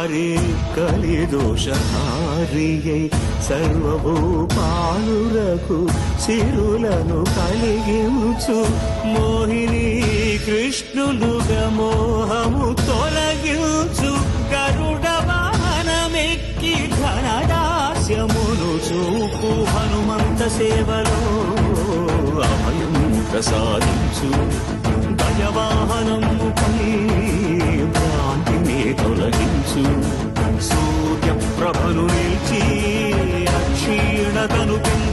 హరి కలిదోషహారియై సర్వభూపాలురకు సిరులను కలిగించు మోహిని కృష్ణులుగా మోహము తొలగించు గరుడ వాహనమెక్కి ఘనదాస్యమును చూపు హనుమంత సేవలో అభయం ప్రసాదించు గజవాహనముపై భ్రాంతిని తొలగించు సూర్యప్రభను నిలిచి అక్షీణతను పెంచు